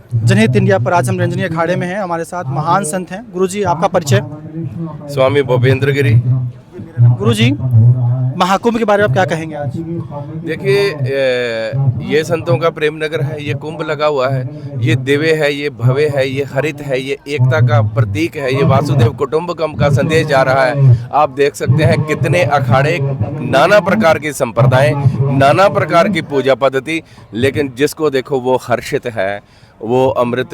जनहित इंडिया पर आज हम निरंजनी अखाड़े में हैं। हमारे साथ महान संत हैं। गुरुजी, आपका परिचय। स्वामी भूपेंद्र गिरी। गुरुजी, महाकुंभ के बारे में आप क्या कहेंगे आज? देखिए, ये संतों का प्रेम नगर है, ये कुंभ लगा हुआ है, ये दिव्य है, ये भव्य है, ये हरित है, ये एकता का प्रतीक है, ये वासुदेव कुटुंबकम का संदेश जा रहा है। आप देख सकते हैं कितने अखाड़े, नाना प्रकार की संप्रदाय, नाना प्रकार की पूजा पद्धति, लेकिन जिसको देखो वो हर्षित है। वो अमृत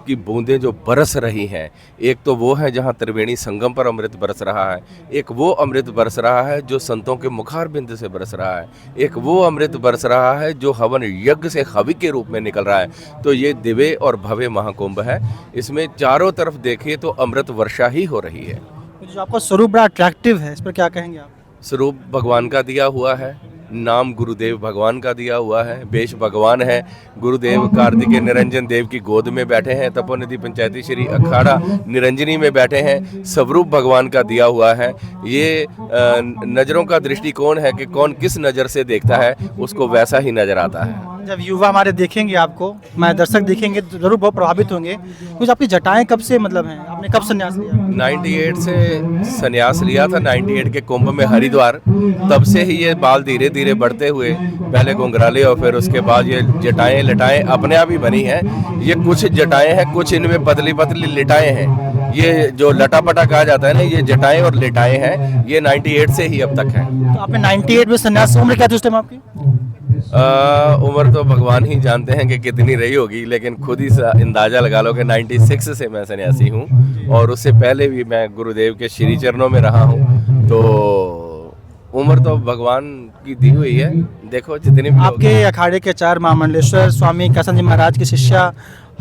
की बूंदें जो बरस रही हैं, एक तो वो है जहाँ त्रिवेणी संगम पर अमृत बरस रहा है, एक वो अमृत बरस रहा है जो संतों के मुखार बिंद से बरस रहा है, एक वो अमृत बरस रहा है जो हवन यज्ञ से हवि के रूप में निकल रहा है। तो ये दिव्य और भव्य महाकुंभ है। इसमें चारों तरफ देखिए तो अमृत वर्षा ही हो रही है। जो आपका स्वरूप बड़ा अट्रैक्टिव है, इस पर क्या कहेंगे आप? स्वरूप भगवान का दिया हुआ है, नाम गुरुदेव भगवान का दिया हुआ है, वेश भगवान है। गुरुदेव कार्तिकेय निरंजन देव की गोद में बैठे हैं, तपोनिधि पंचायती श्री अखाड़ा निरंजनी में बैठे हैं। स्वरूप भगवान का दिया हुआ है। ये नज़रों का दृष्टिकोण है कि कौन किस नज़र से देखता है उसको वैसा ही नज़र आता है। जब युवा हमारे देखेंगे आपको, मैं दर्शक देखेंगे तो जरूर बहुत प्रभावित होंगे। कुछ आपकी जटाएं कब से मतलब हैं? आपने कब संन्यास लिया? 98 से संन्यास लिया था, 98 के कुंभ में हरिद्वार। तब से ही ये बाल धीरे धीरे बढ़ते हुए पहले घुंघराले और फिर उसके बाद ये जटाएं लटाएं अपने आप ही बनी हैं। ये कुछ जटाएं हैं, कुछ इनमें पतली पतली लिटाएं हैं। ये जो लटापटा कहा जाता है ना, ये जटाएं और लिटाएं हैं। ये 98 से ही अब तक है। तो आपने 98 में संन्यास, उम्र क्या थी उस टाइम आपकी? उम्र तो भगवान ही जानते हैं कि कितनी रही होगी, लेकिन खुद ही अंदाजा लगा लो कि 96 से मैं सन्यासी हूँ और उससे पहले भी मैं गुरुदेव के श्री चरणों में रहा हूँ। तो उम्र तो भगवान की दी हुई है। देखो जितने भी आपके अखाड़े के चार महामंडलेश्वर स्वामी कैसन जी महाराज की शिष्या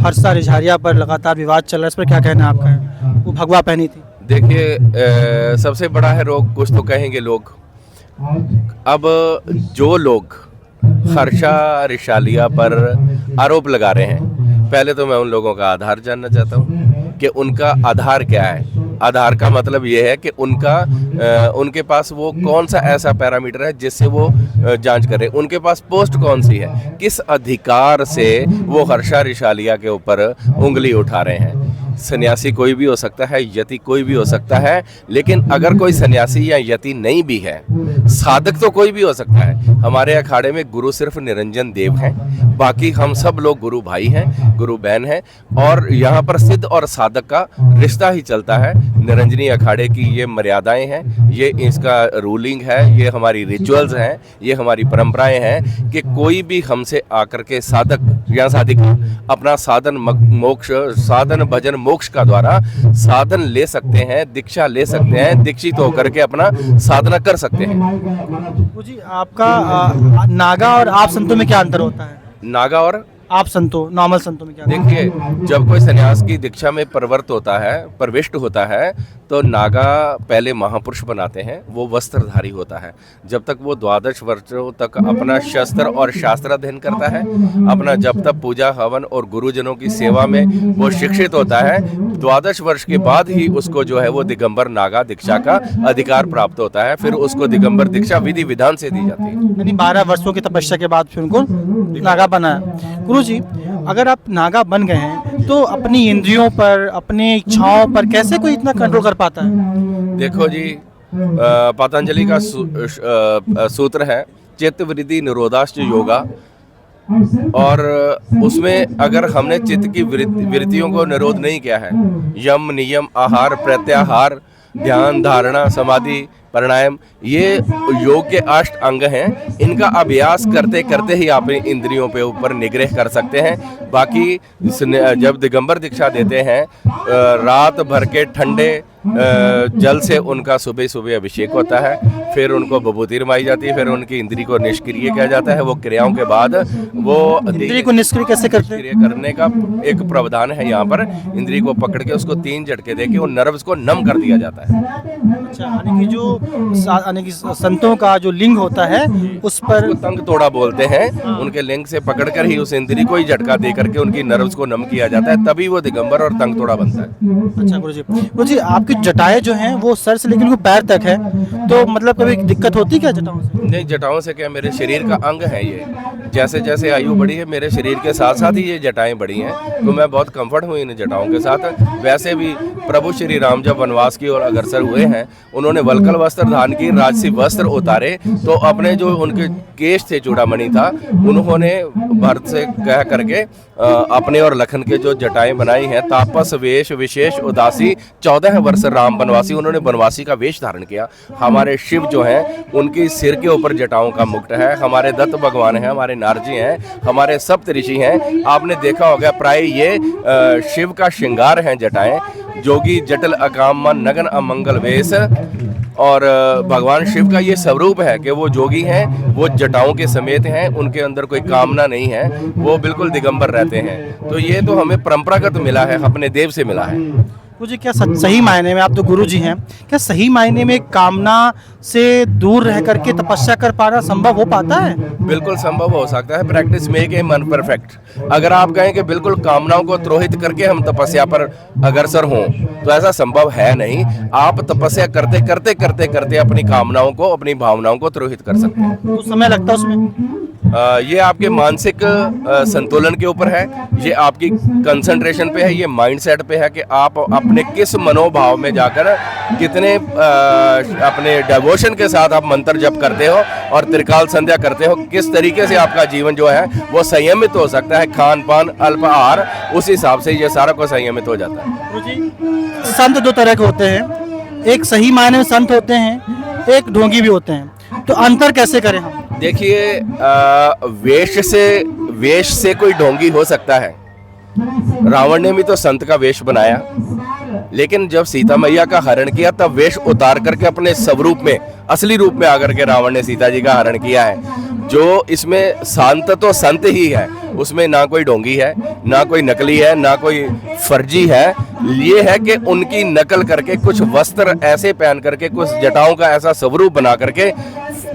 हर्षा रिझारिया पर लगातार विवाद चल रहा है, इस पर क्या कहना है आपका? वो भगवा पहनी थी। देखिए, सबसे बड़ा है रोग, कुछ तो कहेंगे लोग। अब जो लोग हर्षा रिशालिया पर आरोप लगा रहे हैं, पहले तो मैं उन लोगों का आधार जानना चाहता हूँ कि उनका आधार क्या है। आधार का मतलब ये है कि उनके पास वो कौन सा ऐसा पैरामीटर है जिससे वो जांच करें। उनके पास पोस्ट कौन सी है, किस अधिकार से वो हर्षा रिशालिया के ऊपर उंगली उठा रहे हैं। सन्यासी कोई भी हो सकता है, यति कोई भी हो सकता है, लेकिन अगर कोई सन्यासी या यति नहीं भी है, साधक तो कोई भी हो सकता है। हमारे अखाड़े में गुरु सिर्फ निरंजन देव हैं, बाकी हम सब लोग गुरु भाई हैं, गुरु बहन हैं, और यहाँ पर सिद्ध और साधक का रिश्ता ही चलता है। निरंजनी अखाड़े की ये मर्यादाएं हैं, ये इसका रूलिंग है, ये हमारी रिचुअल्स हैं, ये हमारी परंपराएं हैं कि कोई भी हमसे आकर के साधक या साधिका अपना साधन भजन मोक्ष का द्वारा साधन ले सकते हैं, दीक्षा ले सकते हैं, दीक्षित होकर के अपना साधना कर सकते हैं। जी, आपका नागा और आप संतों में क्या अंतर होता है? नागा और आप संतों, नॉर्मल संतों में क्या? देखिए, जब कोई सन्यास की दीक्षा में प्रविष्ट होता है तो नागा पहले महापुरुष बनाते हैं, वो वस्त्रधारी होता है। जब तक वो 12 वर्षों तक अपना शस्त्र और शास्त्र अध्ययन करता है, अपना जब तक पूजा हवन और गुरुजनों की सेवा में वो शिक्षित होता है, 12 वर्ष के बाद ही उसको जो है वो दिगंबर नागा दीक्षा का अधिकार प्राप्त होता है। फिर उसको दिगंबर दीक्षा विधि विधान से दी जाती है। यानी 12 वर्षों की तपस्या के बाद फिर उनको नागा बनाया। गुरुजी, अगर आप नागा बन गए हैं तो अपनी इंद्रियों पर, अपनी इच्छाओं पर कैसे कोई इतना कंट्रोल कर पाता है? देखो जी, पतंजलि का सूत्र है चित्त वृद्धि निरोधाश्च योगा, और उसमें अगर हमने चित्त की वृत्तियों को निरोध नहीं किया है, यम नियम आहार प्रत्याहार ध्यान धारणा समाधि प्राणायाम, ये योग के 8 अंग हैं। इनका अभ्यास करते करते ही आप इंद्रियों पे ऊपर निग्रह कर सकते हैं। बाकी जब दिगंबर दीक्षा देते हैं, रात भर के ठंडे जल से उनका सुबह सुबह अभिषेक होता है, फिर उनको विभूति रमाई जाती है, फिर उनकी इंद्री को निष्क्रिय किया जाता है। वो क्रियाओं के बाद वो इंद्री को निष्क्रिय कैसे करते हैं? निष्क्रिय करने का एक प्रावधान है यहाँ पर। इंद्री को पकड़ के उसको 3 झटके देके उन नर्व्स को नम कर दिया जाता है। अच्छा, यानी कि जो संतों का जो लिंग होता है उस पर तंग तोड़ा बोलते हैं, उनके लिंग से पकड़कर ही उस इंद्री को ही झटका देकर के उनकी नर्व्स को नम किया जाता है, तभी वो दिगंबर और तंग तोड़ा बनता है। अच्छा गुरुजी, आपकी आपकी जटाएं जो हैं वो सर से लेकर पैर तक है, तो मतलब कभी दिक्कत होती क्या जटाओं से? नहीं, जटाओं से क्या, मेरे शरीर का अंग है ये। जैसे जैसे आयु बढ़ी है मेरे शरीर के साथ साथ ही ये जटाएं बढ़ी हैं, तो मैं बहुत कंफर्ट हूँ इन जटाओं के साथ। वैसे भी प्रभु श्री राम जब वनवास की ओर अग्रसर हुए हैं, उन्होंने वल्कल वस्त्र धारण की, राजसी वस्त्र उतारे, तो अपने जो उनके केश थे, चूड़ामणि था, उन्होंने भरत से कह करके अपने और लखन के जो जटाएं बनाई हैं, तापस वेश विशेष उदासी 14 वर्ष राम वनवासी, उन्होंने वनवासी का वेश धारण किया। हमारे शिव जो हैं उनकी सिर के ऊपर जटाओं का मुकुट है, हमारे दत्त भगवान हैं, हमारे नारजी हैं, हमारे सप्त ऋषि हैं। आपने देखा होगा प्राय ये शिव का श्रृंगार हैं जटाएं। जोगी जटल अकाम नगन अमंगल वेश, और भगवान शिव का ये स्वरूप है कि वो जोगी हैं, वो जटाओं के समेत हैं, उनके अंदर कोई कामना नहीं है, वो बिल्कुल दिगंबर रहते हैं। तो ये तो हमें परंपरागत मिला है, अपने देव से मिला है। मुझे क्या सही मायने में, आप तो गुरु जी हैं, क्या सही मायने में कामना से दूर रह करके तपस्या कर पाना संभव हो पाता है? बिल्कुल संभव हो सकता है। प्रैक्टिस मेक ए मन परफेक्ट। अगर आप कहें कि बिल्कुल कामनाओं को द्रोहित करके हम तपस्या पर अग्रसर हों, तो ऐसा संभव है नहीं। आप तपस्या करते करते करते करते अपनी कामनाओं को, अपनी भावनाओं को द्रोहित कर सकते हैं। तो समय लगता है उसमें? ये आपके मानसिक संतुलन के ऊपर है, ये आपकी कंसंट्रेशन पे है, ये माइंडसेट पे है कि आप अपने किस मनोभाव में जाकर कितने अपने डिवोशन के साथ आप मंत्र जप करते हो और त्रिकाल संध्या करते हो। किस तरीके से आपका जीवन जो है वो संयमित हो सकता है, खान पान अल्प आहार, उस हिसाब से ये सारा को संयमित हो जाता है। संत दो तरह के होते हैं, एक सही मायने में संत होते हैं, एक ढोंगी भी होते हैं, तो अंतर कैसे करें हम? देखिए, वेश से कोई ढोंगी हो सकता है। रावण ने भी तो संत का वेश बनाया, लेकिन जब सीता मैया का हरण किया तब वेश उतार करके अपने स्वरूप में, असली रूप में आकर के रावण ने सीता जी का हरण किया है। जो इसमें शांत तो संत ही है, उसमें ना कोई ढोंगी है, ना कोई नकली है, ना कोई फर्जी है। ये है कि उनकी नकल करके कुछ वस्त्र ऐसे पहन करके, कुछ जटाओं का ऐसा स्वरूप बना करके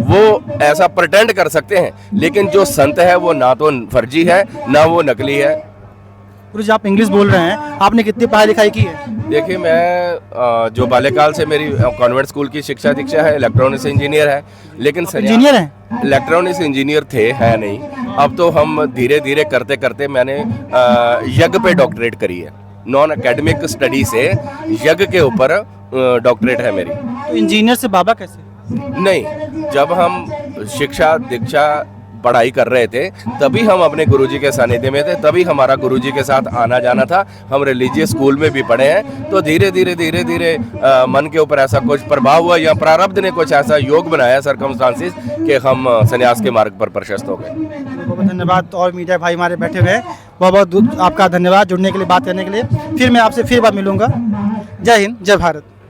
वो ऐसा प्रिटेंड कर सकते हैं, लेकिन जो संत है वो ना तो फर्जी है ना वो नकली है। गुरु जी, आप इंग्लिश बोल रहे हैं, आपने कितनी पढ़ाई लिखाई की है? देखिए, मैं जो बाल्यकाल से मेरी कॉन्वेंट स्कूल की शिक्षा दीक्षा है, इलेक्ट्रॉनिक्स इंजीनियर है, लेकिन इंजीनियर हैं? इलेक्ट्रॉनिक्स इंजीनियर थे, है नहीं। अब तो हम धीरे धीरे करते करते मैंने यज्ञ पे डॉक्टरेट करी है। नॉन एकेडमिक स्टडी से यज्ञ के ऊपर डॉक्टरेट है मेरी। तो इंजीनियर से बाबा कैसे? नहीं, जब हम शिक्षा दीक्षा पढ़ाई कर रहे थे तभी हम अपने गुरुजी के सानिध्य में थे, तभी हमारा गुरुजी के साथ आना जाना था। हम रिलीजियस स्कूल में भी पढ़े हैं, तो धीरे धीरे मन के ऊपर ऐसा कुछ प्रभाव हुआ या प्रारब्ध ने कुछ ऐसा योग बनाया, सर्कमस्टांसिस, कि हम संन्यास के मार्ग पर प्रशस्त हो गए। बहुत धन्यवाद। और मीडिया भाई हमारे बैठे हुए हैं, बहुत बहुत आपका धन्यवाद जुड़ने के लिए, बात करने के लिए। फिर मैं आपसे फिर बार मिलूंगा। जय हिंद, जय भारत।